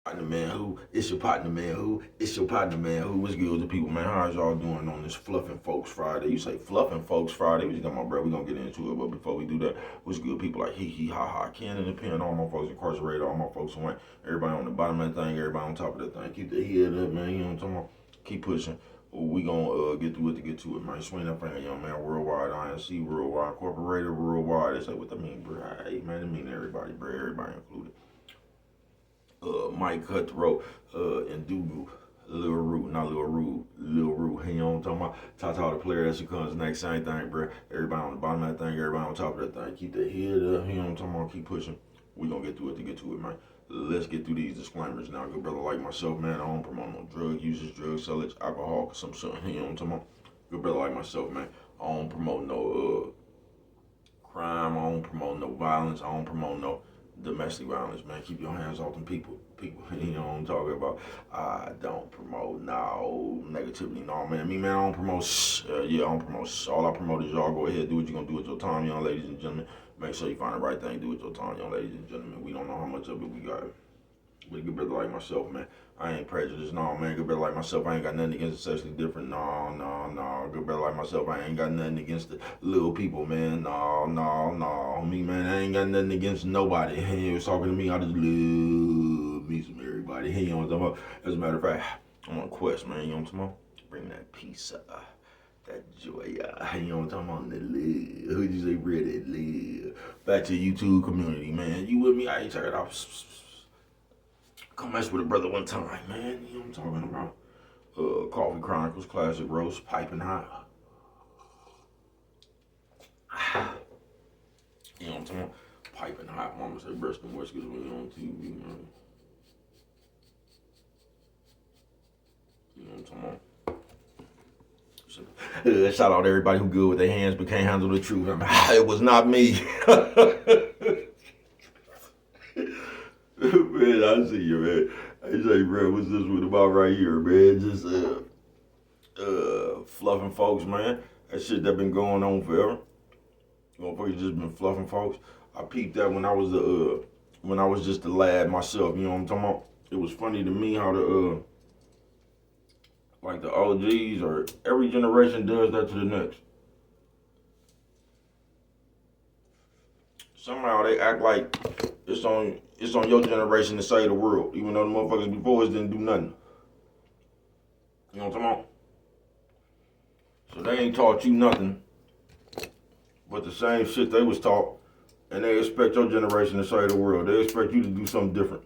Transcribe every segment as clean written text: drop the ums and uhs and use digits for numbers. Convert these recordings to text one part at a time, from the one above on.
Partner man who? It's your partner man who? It's your partner man who? What's good with the people, man? How's y'all doing on this Fluffin' Folks Friday? You say Fluffin' Folks Friday? What you talking about, bro? We gonna get into it, but before we do that, what's good? People like hee hee ha ha, can and pen, all my folks incarcerated, all my folks who went, everybody on the bottom of that thing, everybody on top of that thing. Keep the head up, man. You know what I'm talking about? Keep pushing. We gonna get through it to get to it, man. Swing that finger, young man. Worldwide, INC, worldwide, incorporated, worldwide. They say what that mean, bro? Hey, man, it mean everybody, bro. Everybody included. Mike Cutthroat, and Dugu, Lil Root, not Lil Root, Lil Root. You know what I'm talking about? Tata the player, that's who comes next. Same thing, bro. Everybody on the bottom of that thing, everybody on top of that thing. Keep the head up. You know what I'm talking about? Keep pushing. We gonna get through it to get to it, man. Let's get through these disclaimers now. Good brother like myself, man. I don't promote no drug users, drug sellers, alcohol consumption. You know what I'm talking about? Good brother like myself, man. I don't promote no crime. I don't promote no violence. I don't promote no domestic violence, man. Keep your hands off them people. People, you know what I'm talking about. I don't promote no negativity, no, man. Me, man, I don't promote yeah, I don't promote all I promote is y'all go ahead, do what you're gonna do with your time, young ladies and gentlemen. Make sure you find the right thing, do with your time, young ladies and gentlemen. We don't know how much of it we got. But a good brother like myself, man, I ain't prejudiced, no, man. Good brother like myself, I ain't got nothing against the sexually different, no. Good brother like myself, I ain't got nothing against the little people, man, no. Me, man, I ain't got nothing against nobody. He was talking to me, I just love me some everybody. You know what I'm talking about? As a matter of fact, I'm on a quest, man. You know what I'm talking about? Bring that peace, that joy, you know what I'm talking about? The love. Who'd you say, bro? That love. Back to the YouTube community, man. You with me? I ain't check it out. Come mess with a brother one time, man. You know what I'm talking about? Coffee Chronicles, classic roast, piping hot. You know what I'm talking about? Piping hot. Mama said breast and whiskers when you on TV, man. You know what I'm talking about? Shout out to everybody who good with their hands but can't handle the truth. It was not me. Man, I see you, man. I say, bro, what's this one about right here, man? Just fluffing folks, man. That shit that been going on forever. Motherfuckers just been fluffing folks. I peeped that when I was just a lad myself. You know what I'm talking about? It was funny to me how the like the OGs or every generation does that to the next. Somehow they act like it's on your generation to save the world, even though the motherfuckers before us didn't do nothing. You know what I'm talking about? So they ain't taught you nothing but the same shit they was taught, and they expect your generation to save the world. They expect you to do something different.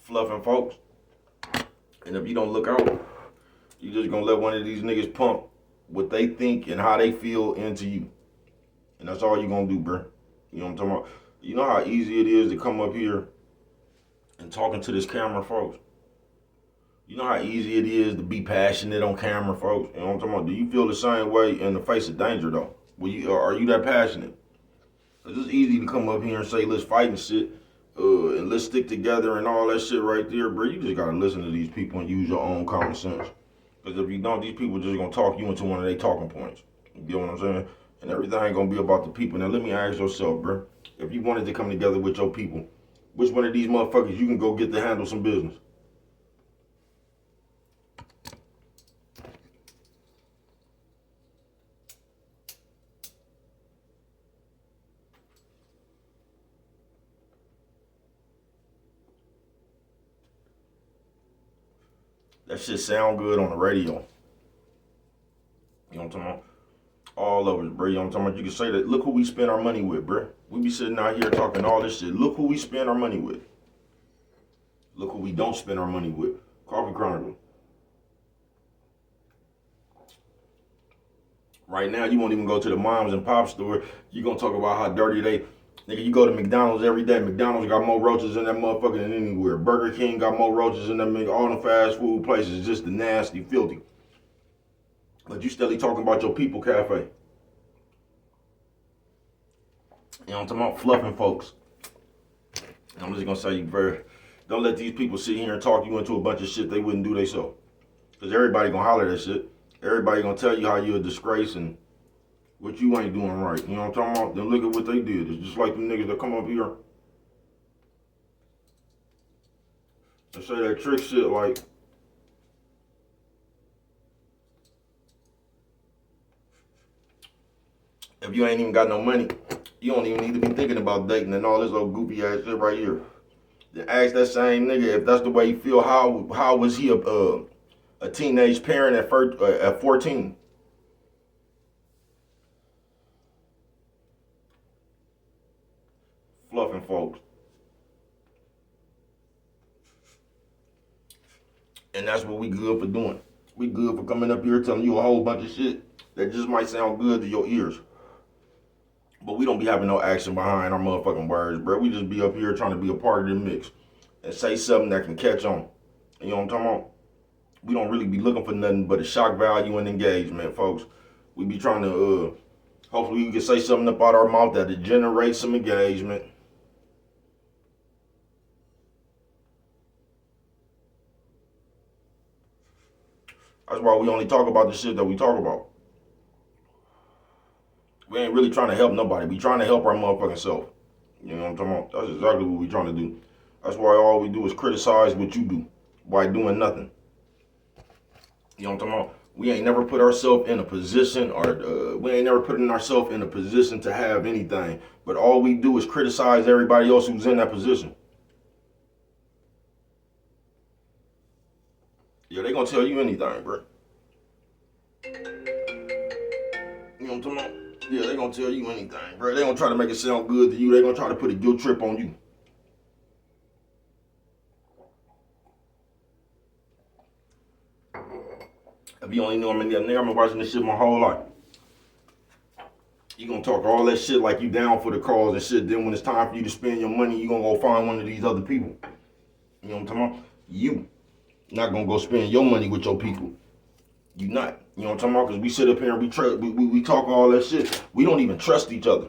Fluffing folks. And if you don't look out, you just gonna let one of these niggas pump what they think and how they feel into you. And that's all you gonna do, bro. You know what I'm talking about? You know how easy it is to come up here and talking to this camera, folks? You know how easy it is to be passionate on camera, folks? You know what I'm talking about? Do you feel the same way in the face of danger, though? Are you that passionate? Cause it's easy to come up here and say, let's fight and shit, and let's stick together and all that shit right there, bro. You just gotta listen to these people and use your own common sense. Because if you don't, these people just gonna talk you into one of their talking points. You get what I'm saying? And everything ain't gonna be about the people. Now let me ask yourself, bro. If you wanted to come together with your people, which one of these motherfuckers you can go get to handle some business? That shit sound good on the radio. You know what I'm talking about? All of us, bro. You know what I'm talking about? You can say that, look who we spend our money with, bro. We be sitting out here talking all this shit. Look who we spend our money with. Look who we don't spend our money with. Coffee Chronicle. Right now, you won't even go to the moms and pop store. You gonna talk about how dirty they. Nigga, you go to McDonald's every day. McDonald's got more roaches in that motherfucker than anywhere. Burger King got more roaches in that. All the fast food places, just the nasty, filthy. But you steadily talking about your people cafe. You know what I'm talking about? Fluffing folks. I'm just gonna say you, bro. Don't let these people sit here and talk you into a bunch of shit they wouldn't do themselves. Because everybody gonna holler that shit. Everybody gonna tell you how you a disgrace and what you ain't doing right. You know what I'm talking about? Then look at what they did. It's just like the niggas that come up here and say that trick shit like, if you ain't even got no money, you don't even need to be thinking about dating and all this old goofy ass shit right here. Then ask that same nigga if that's the way he feel. How was he a teenage parent at 14? Fluffin' folks. And that's what we good for doing. We good for coming up here telling you a whole bunch of shit that just might sound good to your ears. But we don't be having no action behind our motherfucking words, bro. We just be up here trying to be a part of the mix and say something that can catch on. You know what I'm talking about? We don't really be looking for nothing but a shock value and engagement, folks. We be trying to, hopefully we can say something up out our mouth that generates some engagement. That's why we only talk about the shit that we talk about. We ain't really trying to help nobody. We trying to help our motherfucking self. You know what I'm talking about? That's exactly what we trying to do. That's why all we do is criticize what you do by doing nothing. You know what I'm talking about? We ain't never put ourselves in a position, or we ain't never putting ourselves in a position to have anything. But all we do is criticize everybody else who's in that position. Yeah, they gonna tell you anything, bro. You know what I'm talking about? Yeah, they gonna tell you anything, bro. They gonna try to make it sound good to you. They gonna try to put a guilt trip on you. If you only know I'm in there, nigga, I've been watching this shit my whole life. You gonna talk all that shit like you down for the cause and shit. Then when it's time for you to spend your money, you gonna go find one of these other people. You know what I'm talking about? You not gonna go spend your money with your people. You not. You know what I'm talking about? Because we sit up here and we talk all that shit. We don't even trust each other.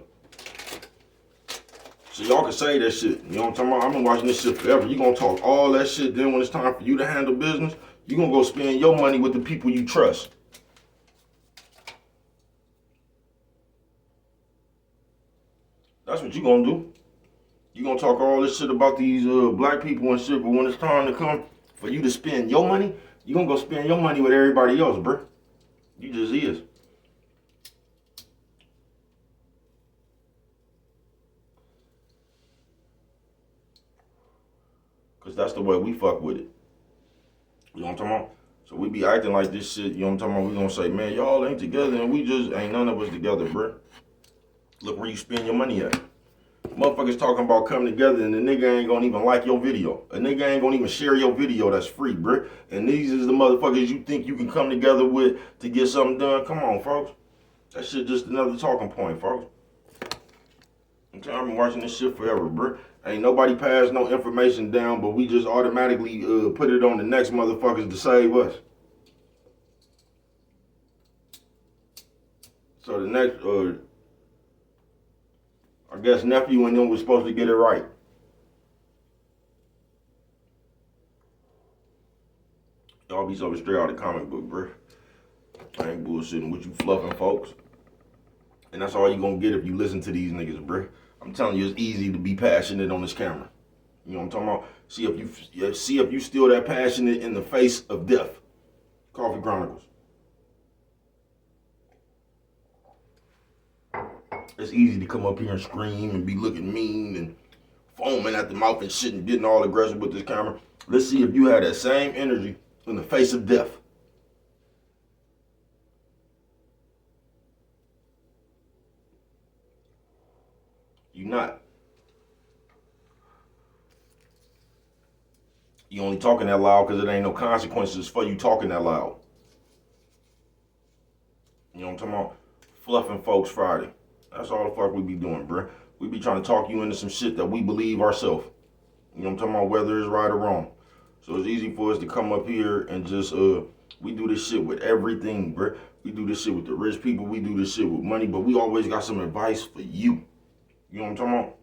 So y'all can say that shit. You know what I'm talking about? I've been watching this shit forever. You gonna talk all that shit. Then when it's time for you to handle business, you gonna go spend your money with the people you trust. That's what you gonna do. You gonna talk all this shit about these black people and shit, but when it's time to come for you to spend your money, you gonna go spend your money with everybody else, bruh. You just is. Cause that's the way we fuck with it. You know what I'm talking about? So we be acting like this shit, you know what I'm talking about? We gonna say, man, y'all ain't together and we just ain't none of us together, bruh. Look where you spend your money at. Motherfuckers talking about coming together and the nigga ain't gonna even like your video. A nigga ain't gonna even share your video that's free, bruh. And these is the motherfuckers you think you can come together with to get something done. Come on, folks. That shit just another talking point, folks. I've been watching this shit forever, bruh. Ain't nobody passed no information down, but we just automatically put it on the next motherfuckers to save us. So the next, I guess nephew and them was supposed to get it right. Y'all be so straight out of the comic book, bruh. I ain't bullshitting with you fluffing folks. And that's all you gonna get if you listen to these niggas, bruh. I'm telling you, it's easy to be passionate on this camera. You know what I'm talking about? See if you still that passionate in the face of death. Coffee Chronicles. It's easy to come up here and scream and be looking mean and foaming at the mouth and shit and getting all aggressive with this camera. Let's see if you have that same energy in the face of death. You not. You only talking that loud because it ain't no consequences for you talking that loud. You know what I'm talking about? Fluffing folks Friday. That's all the fuck we be doing, bruh. We be trying to talk you into some shit that we believe ourselves. You know what I'm talking about? Whether it's right or wrong. So it's easy for us to come up here and just, we do this shit with everything, bruh. We do this shit with the rich people. We do this shit with money. But we always got some advice for you. You know what I'm talking about?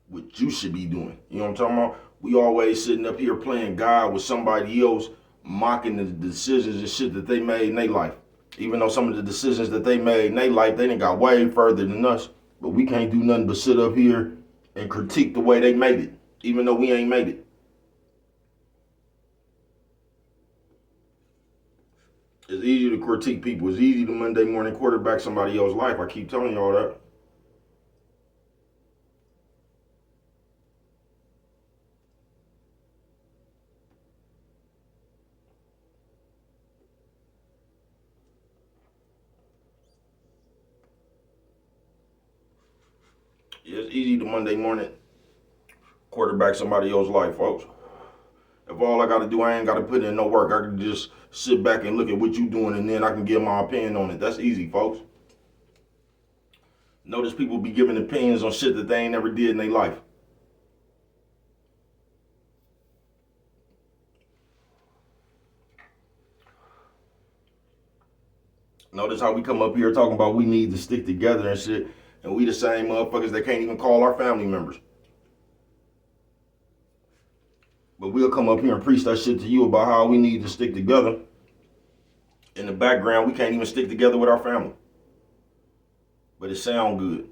What you should be doing. You know what I'm talking about? We always sitting up here playing God with somebody else, mocking the decisions and shit that they made in their life. Even though some of the decisions that they made in their life, they done got way further than us. But we can't do nothing but sit up here and critique the way they made it, even though we ain't made it. It's easy to critique people. It's easy to Monday morning quarterback somebody else's life. I keep telling y'all that. Yeah, it's easy to Monday morning quarterback somebody else's life, folks. If all I got to do, I ain't got to put in no work. I can just sit back and look at what you doing, and then I can give my opinion on it. That's easy, folks. Notice people be giving opinions on shit that they ain't never did in their life. Notice how we come up here talking about we need to stick together and shit, and we the same motherfuckers that can't even call our family members. But we'll come up here and preach that shit to you about how we need to stick together. In the background, we can't even stick together with our family. But it sound good.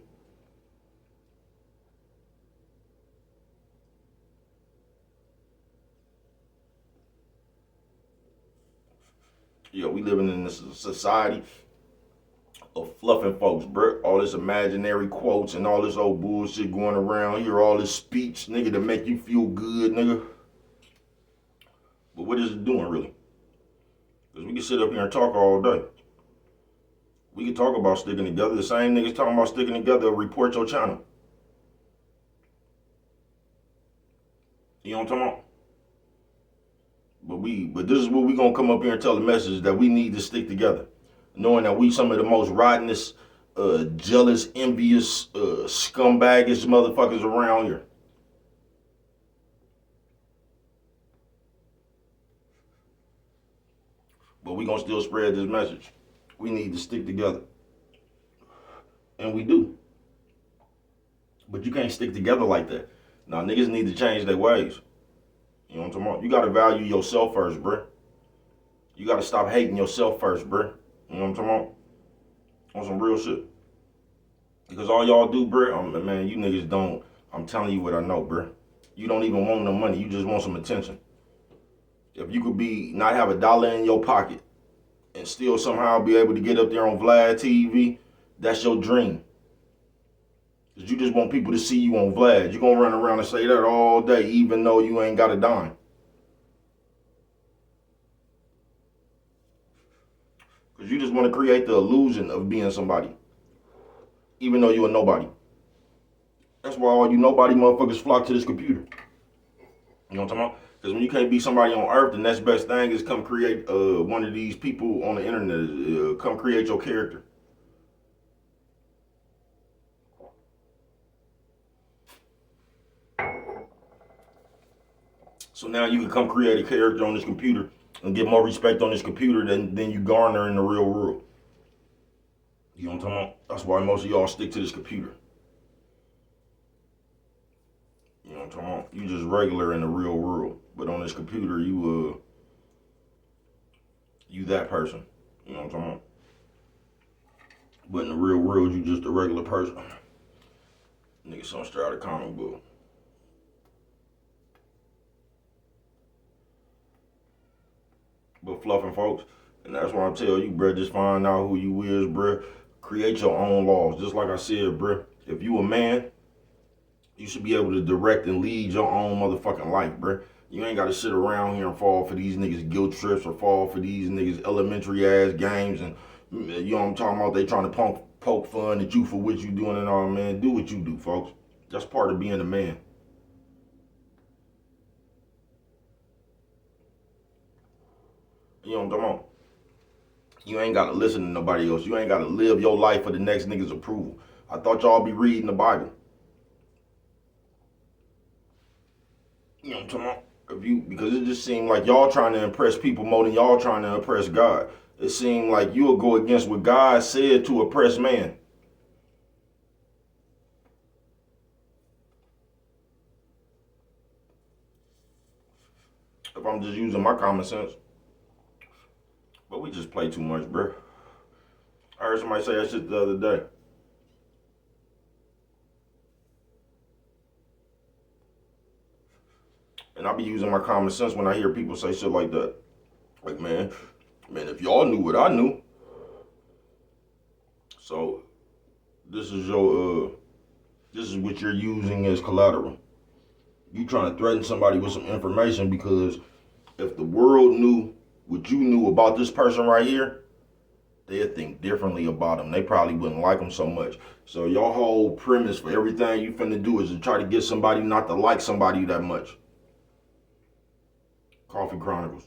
Yeah, we living in this society of fluffing folks, bro. All this imaginary quotes and all this old bullshit going around. Hear all this speech, nigga, to make you feel good, nigga. But what is it doing, really? Because we can sit up here and talk all day. We can talk about sticking together. The same niggas talking about sticking together report your channel. You know what I'm talking about? But this is what we gonna come up here and tell the message that we need to stick together. Knowing that we some of the most rottenest, jealous, envious, scumbaggish motherfuckers around here. But we gonna still spread this message. We need to stick together. And we do. But you can't stick together like that. Now niggas need to change their ways. You know what I'm talking about? You gotta value yourself first, bruh. You gotta stop hating yourself first, bruh. You know what I'm talking about? On some real shit. Because all y'all do, bruh, man, you niggas don't, I'm telling you what I know, bruh. You don't even want no money. You just want some attention. If you could not have $1 in your pocket and still somehow be able to get up there on Vlad TV, that's your dream. Because you just want people to see you on Vlad. You're going to run around and say that all day, even though you ain't got a dime. Because you just want to create the illusion of being somebody, even though you're a nobody. That's why all you nobody motherfuckers flock to this computer. You know what I'm talking about? Because when you can't be somebody on earth, the next best thing is come create one of these people on the internet. Come create your character. So now you can come create a character on this computer and get more respect on this computer than you garner in the real world. You know what I'm talking about? That's why most of y'all stick to this computer. You know what I'm talking about? You just regular in the real world. But on this computer, you that person. You know what I'm talking about? But in the real world, you just a regular person. Nigga, some straight out of comic book. But fluffing folks, and that's why I tell you, bruh, just find out who you is, bruh. Create your own laws. Just like I said, bruh, if you a man, you should be able to direct and lead your own motherfucking life, bruh. You ain't got to sit around here and fall for these niggas guilt trips or fall for these niggas elementary ass games and you know what I'm talking about. They trying to poke fun at you for what you doing and all, man. Do what you do, folks. That's part of being a man. You know what I'm talking about? You ain't got to listen to nobody else. You ain't got to live your life for the next nigga's approval. I thought y'all be reading the Bible. You know what I'm talking about? Because it just seemed like y'all trying to impress people more than y'all trying to impress God. It seemed like you'll go against what God said to oppress man. If I'm just using my common sense. But we just play too much, bruh. I heard somebody say that shit the other day. And I be using my common sense when I hear people say shit like that. Like, man, if y'all knew what I knew. So, this is what you're using as collateral. You trying to threaten somebody with some information because if the world knew what you knew about this person right here, they'd think differently about him. They probably wouldn't like him so much. So your whole premise for everything you finna do is to try to get somebody not to like somebody that much. Coffee Chronicles.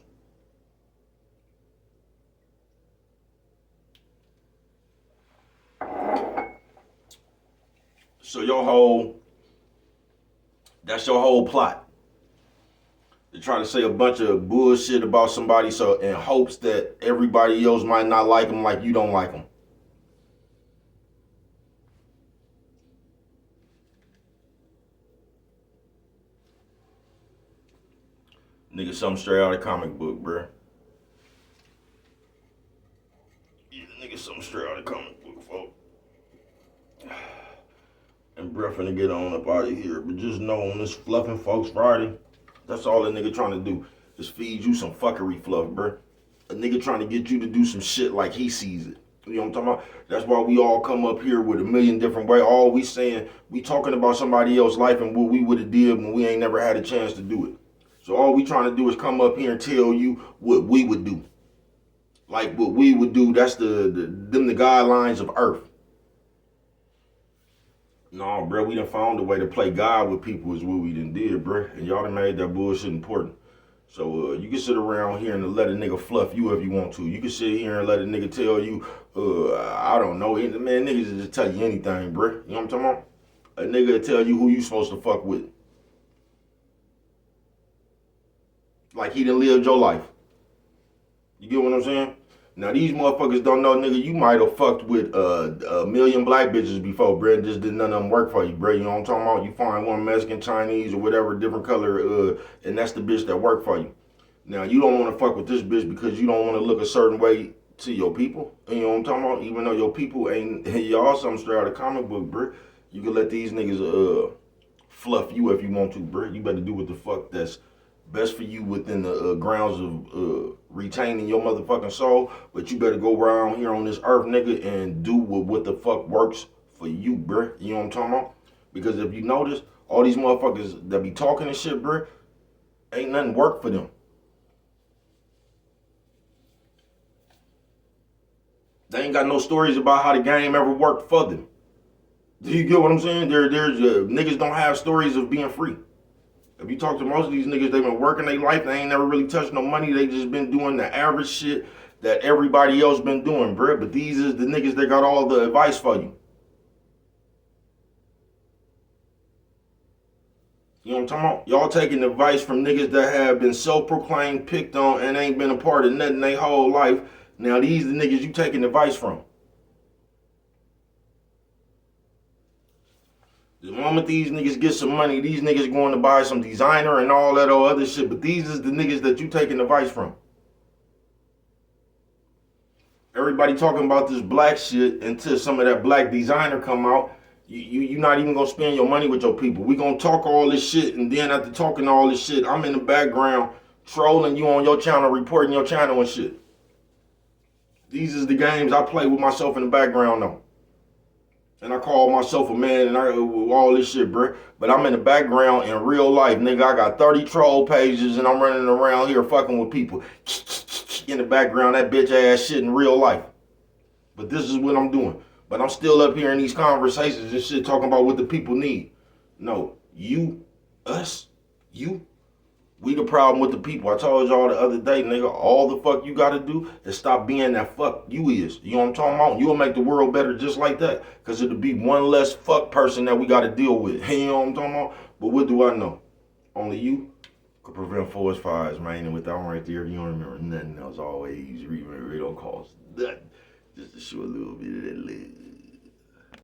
So that's your whole plot. To try to say a bunch of bullshit about somebody so in hopes that everybody else might not like them like you don't like them. Nigga, something straight out of comic book, bruh. Yeah, nigga, something straight out of comic book, folks. And bruh finna get on up out of here. But just know on this Fluffin' Folks Friday, that's all a nigga trying to do is feed you some fuckery fluff, bruh. A nigga trying to get you to do some shit like he sees it. You know what I'm talking about? That's why we all come up here with a million different ways. All we saying, we talking about somebody else's life and what we would have did when we ain't never had a chance to do it. So all we trying to do is come up here and tell you what we would do. Like what we would do, that's the guidelines of Earth. No, bro, we done found a way to play God with people is what we done did, bro. And y'all done made that bullshit important. So you can sit around here and let a nigga fluff you if you want to. You can sit here and let a nigga tell you, I don't know. Man, niggas just tell you anything, bro. You know what I'm talking about? A nigga will tell you who you supposed to fuck with. Like he done lived your life. You get what I'm saying? Now these motherfuckers don't know, nigga, you might have fucked with a million black bitches before, bro, and just did none of them work for you, bro. You know what I'm talking about? You find one Mexican, Chinese, or whatever, different color, and that's the bitch that work for you. Now you don't want to fuck with this bitch because you don't want to look a certain way to your people. You know what I'm talking about? Even though your people ain't, y'all something straight out of comic book, bro. You can let these niggas fluff you if you want to, bro. You better do what the fuck that's best for you within the grounds of retaining your motherfucking soul. But you better go around here on this earth, nigga, and do what the fuck works for you, bruh. You know what I'm talking about? Because if you notice, all these motherfuckers that be talking and shit, bruh, ain't nothing work for them. They ain't got no stories about how the game ever worked for them. Do you get what I'm saying? There's niggas don't have stories of being free. If you talk to most of these niggas, they been working their life. They ain't never really touched no money. They just been doing the average shit that everybody else been doing, bruh. But these is the niggas that got all the advice for you. You know what I'm talking about? Y'all taking advice from niggas that have been self-proclaimed, picked on, and ain't been a part of nothing their whole life. Now these the niggas you taking advice from. The moment these niggas get some money, these niggas going to buy some designer and all that other shit. But these is the niggas that you taking advice from. Everybody talking about this black shit until some of that black designer come out. You not even gonna spend your money with your people. We gonna talk all this shit, and then after talking all this shit, I'm in the background trolling you on your channel, reporting your channel and shit. These is the games I play with myself in the background though. And I call myself a man and all this shit, bruh. But I'm in the background in real life, nigga. I got 30 troll pages and I'm running around here fucking with people. In the background, that bitch ass shit in real life. But this is what I'm doing. But I'm still up here in these conversations and shit talking about what the people need. No, you, us, you. We the problem with the people. I told y'all the other day, nigga, all the fuck you gotta do is stop being that fuck you is. You know what I'm talking about? You'll make the world better just like that. Because it'll be one less fuck person that we gotta deal with. You know what I'm talking about? But what do I know? Only you could prevent forest fires, man. And with that one right there, you don't remember nothing else. Always remember it don't cost nothing. Just to show a little bit of that love.